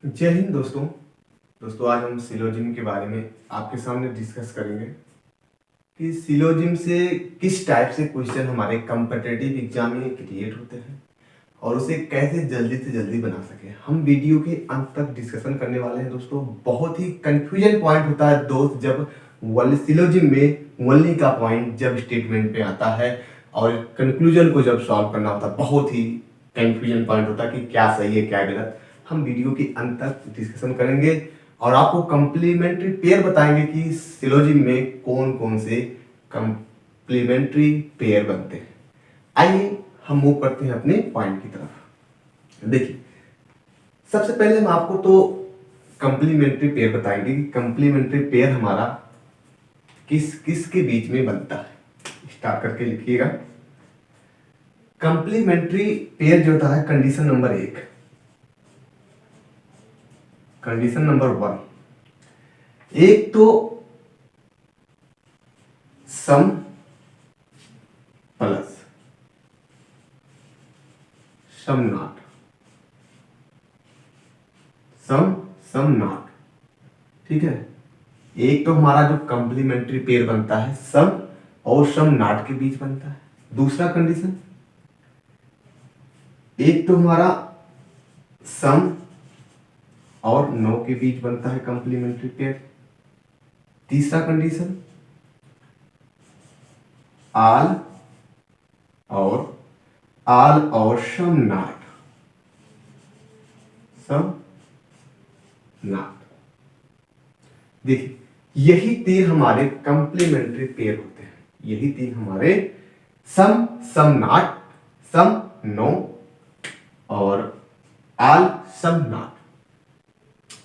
जय हिंद दोस्तों आज हम सिलोजिम के बारे में आपके सामने डिस्कस करेंगे कि सिलोजिम से किस टाइप से क्वेश्चन हमारे कॉम्पिटिटिव एग्जाम में क्रिएट होते हैं और उसे कैसे जल्दी से जल्दी बना सके। हम वीडियो के अंत तक डिस्कशन करने वाले हैं दोस्तों। बहुत ही कंफ्यूजन पॉइंट होता है दोस्त जब सिलोजिम में ओनली का पॉइंट जब स्टेटमेंट पे आता है और कंक्लूजन को जब सॉल्व करना होता है, बहुत ही कंफ्यूजन पॉइंट होता है कि क्या सही है क्या गलत। हम वीडियो के अंत तक डिस्कशन करेंगे और आपको कम्प्लीमेंट्री पेयर बताएंगे कि सिलोजिम में कौन कौन से कम्प्लीमेंट्री पेयर बनते हैं। आइए हम मूव करते हैं अपने पॉइंट की तरफ। देखिए, सबसे पहले हम आपको तो कम्प्लीमेंट्री पेयर बताएंगे कि कम्प्लीमेंट्री पेयर हमारा किस किस के बीच में बनता है। स्टार्ट करके लिखिएगा। कम्प्लीमेंट्री पेयर जो होता है कंडीशन नंबर 1, कंडीशन नंबर 1, एक तो some plus some not, some not. ठीक है, एक तो हमारा जो कंप्लीमेंट्री पेयर बनता है सम और सम नॉट के बीच बनता है। दूसरा कंडीशन, एक तो हमारा सम और नो के बीच बनता है कंप्लीमेंट्री पेयर। तीसरा कंडीशन, आल और सम नॉट, देखिए यही तीन हमारे कंप्लीमेंट्री पेयर होते हैं। यही तीन हमारे सम नॉट, सम नो और आल सम नॉट।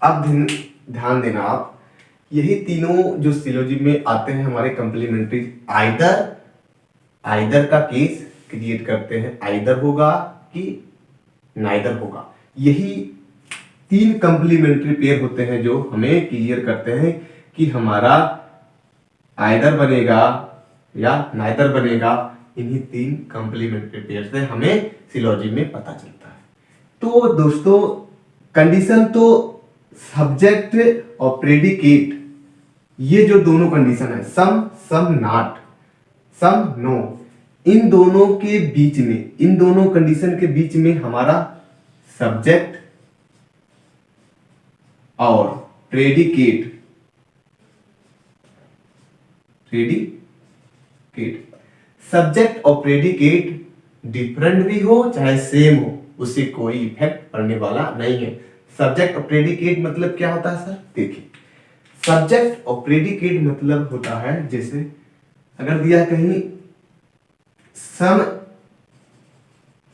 अब ध्यान देना आप, यही तीनों जो सिलोजिम में आते हैं हमारे कंप्लीमेंट्री, आइदर का केस क्रिएट करते हैं, आइदर होगा कि नाइदर होगा। यही तीन कंप्लीमेंट्री पेयर होते हैं जो हमें क्लियर करते हैं कि हमारा आइदर बनेगा या नाइदर बनेगा। इन्हीं तीन कंप्लीमेंट्री पेयर से हमें सिलोजिम में पता चलता है। तो दोस्तों, कंडीशन तो सब्जेक्ट और प्रेडिकेट, ये जो दोनों कंडीशन है सम नॉट, सम नो, इन दोनों के बीच में, इन दोनों कंडीशन के बीच में हमारा सब्जेक्ट और प्रेडिकेट सब्जेक्ट और प्रेडिकेट डिफरेंट भी हो चाहे सेम हो, उससे कोई इफेक्ट पड़ने वाला नहीं है। सब्जेक्ट और प्रेडिकेट मतलब क्या होता है सर? देखिए, सब्जेक्ट और प्रेडिकेट मतलब होता है, जैसे अगर दिया कहीं सम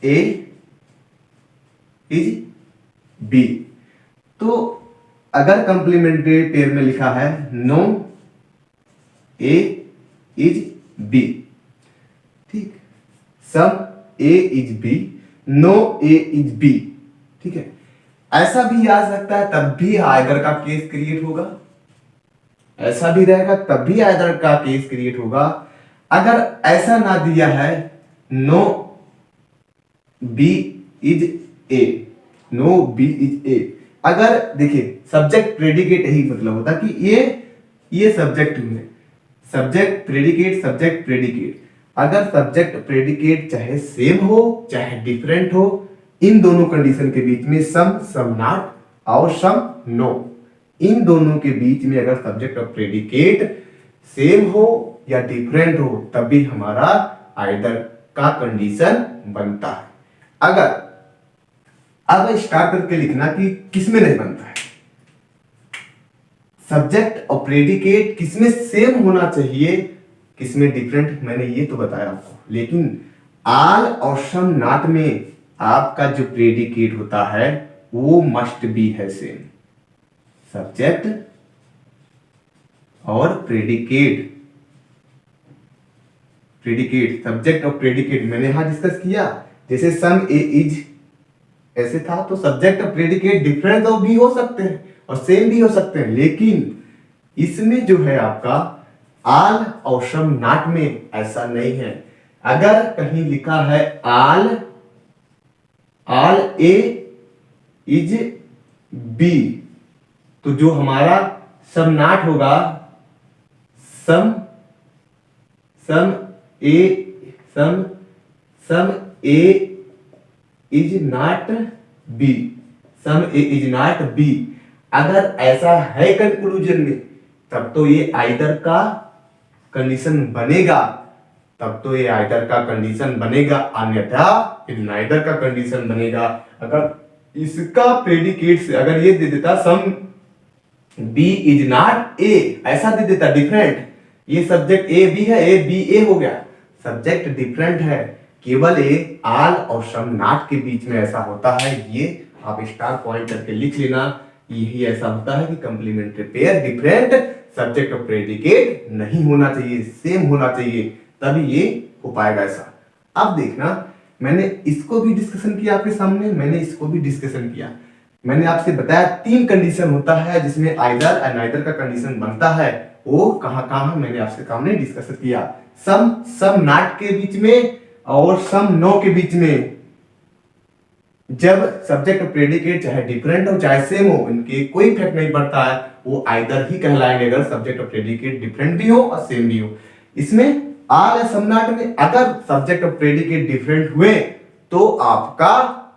ए इज बी, तो अगर कंप्लीमेंट्री पेयर में लिखा है नो ए इज बी, ठीक, some A is B, no A is B, ठीक है, ऐसा भी आ सकता है तब भी आइदर का केस क्रिएट होगा, ऐसा भी रहेगा तब भी आइदर का केस क्रिएट होगा। अगर ऐसा ना दिया है no B is A, no B is A, अगर देखिए सब्जेक्ट प्रेडिकेट यही मतलब होता कि ये सब्जेक्ट में, सब्जेक्ट प्रेडिकेट सब्जेक्ट प्रेडिकेट, अगर सब्जेक्ट प्रेडिकेट चाहे सेम हो चाहे डिफरेंट हो, इन दोनों कंडीशन के बीच में सम नॉट और सम नो, इन दोनों के बीच में अगर सब्जेक्ट और प्रेडिकेट सेम हो या डिफरेंट हो तब भी हमारा आइदर का कंडीशन बनता है। अगर अब स्टार्ट करके लिखना कि किसमें नहीं बनता है। सब्जेक्ट और प्रेडिकेट किसमें सेम होना चाहिए, किसमें डिफरेंट, मैंने ये तो बताया आपको, लेकिन आल और सम नॉट में आपका जो प्रेडिकेट होता है वो मस्ट बी है सेम। सब्जेक्ट और प्रेडिकेट सब्जेक्ट और प्रेडिकेट मैंने यहां डिस्कस किया। जैसे सम ए इज ऐसे था, तो सब्जेक्ट और प्रेडिकेट डिफरेंट तो भी हो सकते हैं और सेम भी हो सकते हैं, लेकिन इसमें जो है आपका आल और सम नॉट में ऐसा नहीं है। अगर कहीं लिखा है आल ए इज बी, तो जो हमारा सम नॉट होगा, some some A some some A is not B, some A is not B. अगर ऐसा है कंक्लूजन में तब तो ये आइदर का कंडीशन बनेगा, तब तो ये आइदर का कंडीशन बनेगा, अन्यथा फिर नाइदर का कंडीशन बनेगा। अगर इसका प्रेडिकेट से अगर ये दे देता some B is not A, ऐसा दे देता डिफरेंट, ये सब्जेक्ट ए बी है, ए बी ए हो गया, सब्जेक्ट डिफरेंट है, केवल ए आल और सम नॉट के बीच में ऐसा होता है। ये आप स्टार पॉइंट करके लिख लेना, यही ऐसा होता है कि कंप्लीमेंट्री पेयर डिफरेंट सब्जेक्ट और प्रेडिकेट नहीं होना चाहिए, सेम होना चाहिए, तभी ये हो पाएगा ऐसा। अब देखना, मैंने इसको भी डिस्कशन किया आपके सामने, मैंने इसको भी डिस्कशन किया। मैंने आपसे बताया 3 कंडीशन होता है जिसमें आइदर एंड नाइदर का कंडीशन बनता है। वो कहां कहां मैंने आपसे सामने डिस्कशन किया, सम नॉट के बीच में और सम नो के बीच में। जब सब्जेक्ट और प्रेडिकेट चाहे डिफरेंट हो चाहे सेम हो, इनके कोई इफेक्ट नहीं पड़ता है, वो आइदर ही कहलाएंगे अगर सब्जेक्ट और प्रेडिकेट डिफरेंट भी हो और सेम भी हो। इसमें आल या सम नॉट में अगर सब्जेक्ट और प्रेडिकेट डिफरेंट हुए तो आपका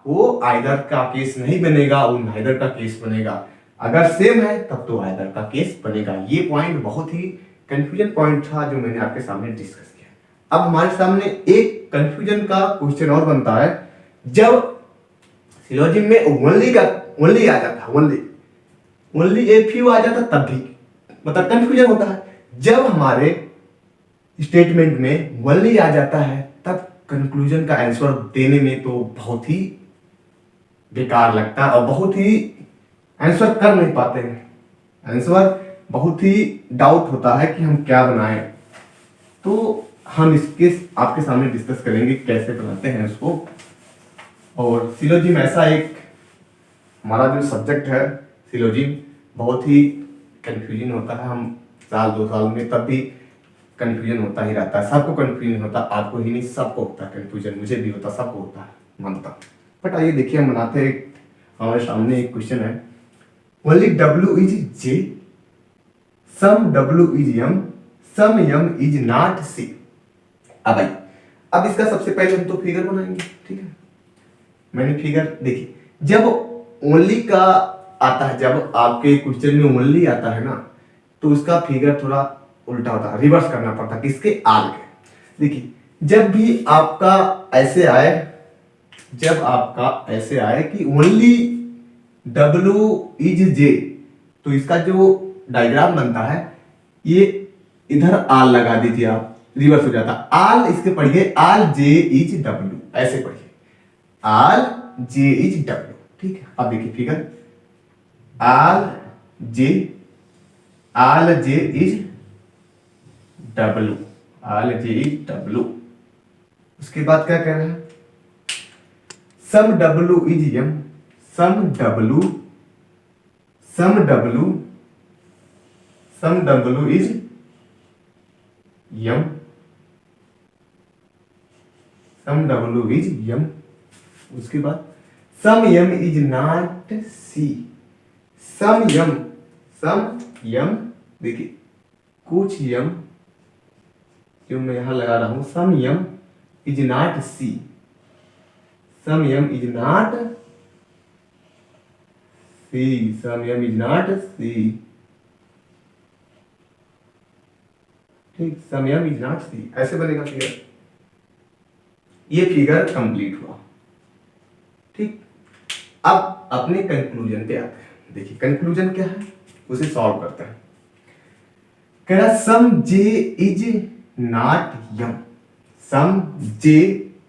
वो आइदर का केस नहीं बनेगा, वो नाइदर का केस बनेगा। अगर सेम है तब तो आइदर का केस बनेगा। ये पॉइंट बहुत ही कंफ्यूजन पॉइंट था जो मैंने आपके सामने डिस्कस किया। अब हमारे सामने एक कंफ्यूजन का क्वेश्चन और बनता है, जब सिलोजिम में ओनली आ जाता, ओनली ए फ्यू आ जाता तब भी मतलब कंफ्यूजन होता है। जब हमारे स्टेटमेंट में ओनली आ जाता है तब कंक्लूजन का आंसर देने में तो बहुत ही बेकार लगता है और बहुत ही आंसर कर नहीं पाते हैं, आंसर बहुत ही डाउट होता है कि हम क्या बनाएं। तो हम इसके आपके सामने डिस्कस करेंगे कैसे बनाते हैं इसको। और सिलोजिम ऐसा एक हमारा जो सब्जेक्ट है, सिलोजिम बहुत ही कंफ्यूजन होता है। हम साल 2 साल में तब भी कंफ्यूजन होता ही रहता है, सबको कंफ्यूजन होता है, आपको ही नहीं सबको होता है कंफ्यूजन, मुझे भी होता, सबको होता है, मानता। बट आइए देखिए हम बनाते हैं। हमारे सामने एक क्वेश्चन है, only W is J, some W is M, some M is not C। अब इसका सबसे पहले हम तो फिगर बनाएंगे, ठीक है। मैंने फिगर देखी, जब ओनली का आता है, जब आपके क्वेश्चन में ओनली आता है ना तो उसका फिगर थोड़ा उल्टा होता है, रिवर्स करना पड़ता है, किसके आल के। देखिए जब भी आपका ऐसे आए, जब आपका ऐसे आए कि ओनली W इज J, तो इसका जो डायग्राम बनता है ये इधर आल लगा दीजिए आप, रिवर्स हो जाता। आल इसके पढ़िए, आल J इज W, ऐसे पढ़िए, आल J इज W, ठीक है। अब देखिए figure, all J is W, all J is W। उसके बाद क्या कह रहा है, some W is M, some W is M, some W is M। उसके बाद some M is not C, some M देखिए कुछ M जो मैं यहां लगा रहा हूं, some M is not C, some M is not C, some M is not C, ठीक, some M is not C, ऐसे बनेगा फिगर। ये फिगर कंप्लीट हुआ, ठीक। अब अपने कंक्लूजन पे आते हैं। देखिए कंक्लूजन क्या है, उसे सॉल्व करते हैं। कह रहा some J is not M, some J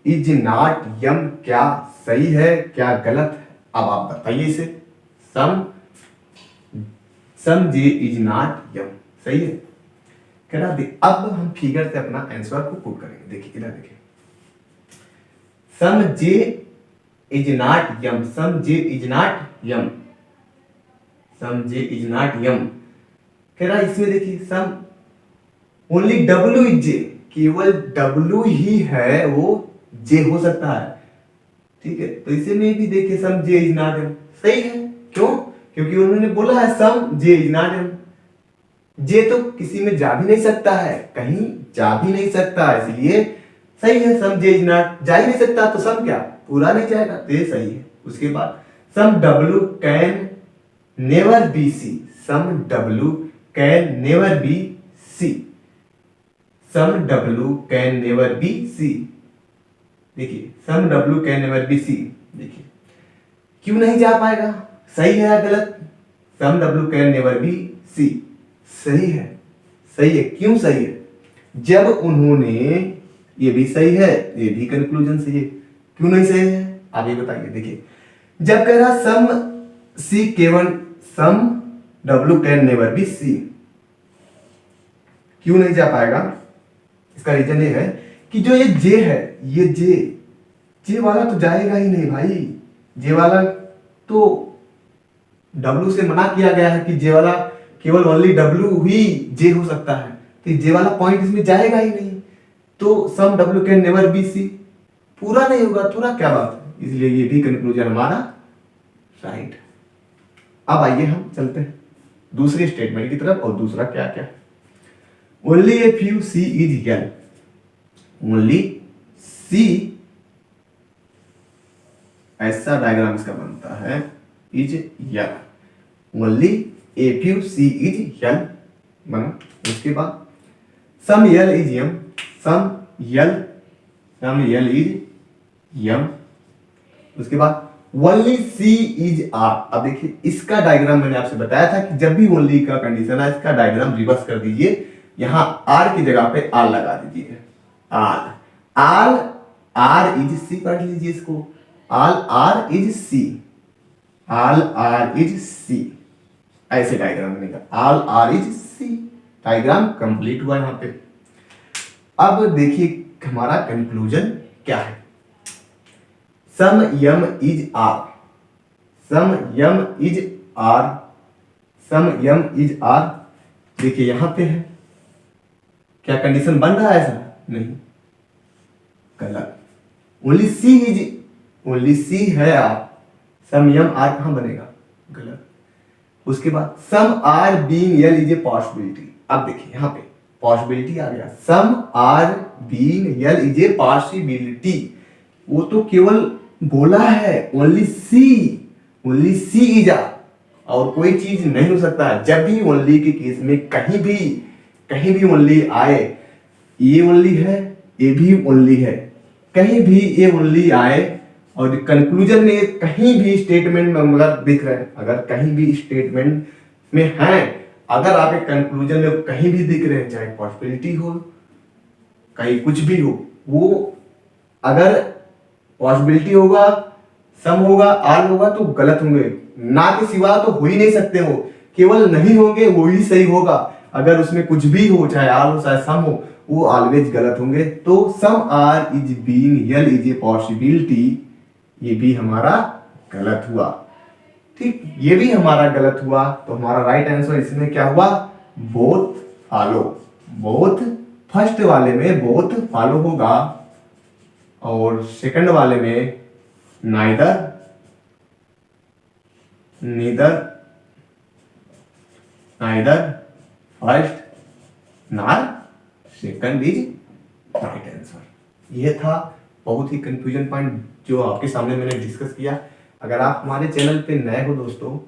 is not M क्या सही है क्या गलत है, अब आप बताइए इसे। सम J इज नॉट M सही है। कह रहा अब हम फिगर से अपना आंसर को पुट करेंगे। देखिए इधर देखिए, some J is not M, some J is not M, some J is not M। कह रहा इसमें देखिए some only W is J, केवल W ही है वो J हो सकता है, ठीक है। तो इसे में भी देखिए some J is not M सही है, क्यों, क्योंकि उन्होंने बोला है सम जे इज नॉट एम। जे तो किसी में जा भी नहीं सकता है, कहीं जा भी नहीं सकता, इसलिए सही है सम जे इज नॉट। जा ही नहीं सकता तो सम क्या पूरा नहीं जाएगा, तो ये सही है। उसके बाद some W can never be C. Some W can never be C. Some W can never be C. देखिए some W can never be C, देखिए क्यों नहीं जा पाएगा, सही है या गलत? Some W can never be C सही है। सही है, क्यों सही है? जब उन्होंने, ये भी सही है, ये भी कंक्लूजन सही है, क्यों नहीं सही है आप ये बताइए। देखिए जब कह रहा सम सी केवल some W can never be C, क्यों नहीं जा पाएगा? इसका रीजन ये है कि जो ये जे है, ये जे वाला तो जाएगा ही नहीं भाई। जे वाला तो डब्ल्यू से मना किया गया है कि जे वाला केवल ओनली डब्ल्यू ही जे हो सकता है, तो जे वाला पॉइंट इसमें जाएगा ही नहीं, तो some W can never be C पूरा नहीं होगा, पूरा क्या बात है, इसलिए ये भी कंक्लूजन हमारा राइट। अब आइए हम चलते हैं दूसरी स्टेटमेंट की तरफ, और दूसरा क्या क्या, only if you C is L. Only C, ऐसा डायग्राम इसका बनता है, is L. Only if you C is L बना। उसके बाद सम L is Yama. Some L is यम। उसके बाद ओनली सी इज आर। अब देखिए इसका डायग्राम मैंने आपसे बताया था कि जब भी ओनली का कंडीशन है, इसका डायग्राम रिवर्स कर दीजिए, यहां आर की जगह पे आर लगा दीजिए। आल आल आर इज सी, पढ़ लीजिए इसको, all R is C. All R is C, ऐसे डायग्राम बनेगा, all R is C. Diagram complete हुआ यहां पे। अब देखिए हमारा कंक्लूजन क्या है। Some M is R. Some M is R. Some M is R, देखिए यहां पे है, क्या कंडीशन बन रहा है ऐसा? नहीं, गलत। ओनली सी इज, ओनली सी है आर, सम यम आर कहां बनेगा? गलत। उसके बाद some R being L is a possibility. अब देखिए यहां पे पॉसिबिलिटी आ गया, some R being L is a possibility, वो तो केवल बोला है, ओनली सी इज आर, और कोई चीज नहीं हो सकता। जब भी ओनली के केस में कहीं भी ओनली आए, ये ओनली है, ये भी ओनली है, कहीं भी ये ओनली आए, और कंक्लूजन में कहीं भी स्टेटमेंट में अगर दिख रहे हैं, अगर कहीं भी स्टेटमेंट में है, अगर आपके कंक्लूजन में कहीं भी दिख रहे हैं, चाहे पॉसिबिलिटी हो, कहीं कुछ भी हो, वो अगर पॉसिबिलिटी होगा, सम होगा, आल होगा, तो गलत होंगे, ना के सिवा तो हो ही नहीं सकते, हो केवल नहीं होंगे, वो ही सही होगा। अगर उसमें कुछ भी हो, चाहे आल हो चाहे सम हो, वो ऑलवेज गलत होंगे। तो some R is being L is a possibility, ये भी हमारा गलत हुआ। ठीक, ये भी हमारा गलत हुआ, तो हमारा राइट आंसर इसमें क्या हुआ? Both follow. बोथ, फर्स्ट वाले में बोथ फॉलो होगा, और सेकंड वाले में neither, first nor second is right answer. ये था बहुत ही कंफ्यूजन पॉइंट जो आपके सामने मैंने डिस्कस किया। अगर आप हमारे चैनल पे नए हो दोस्तों,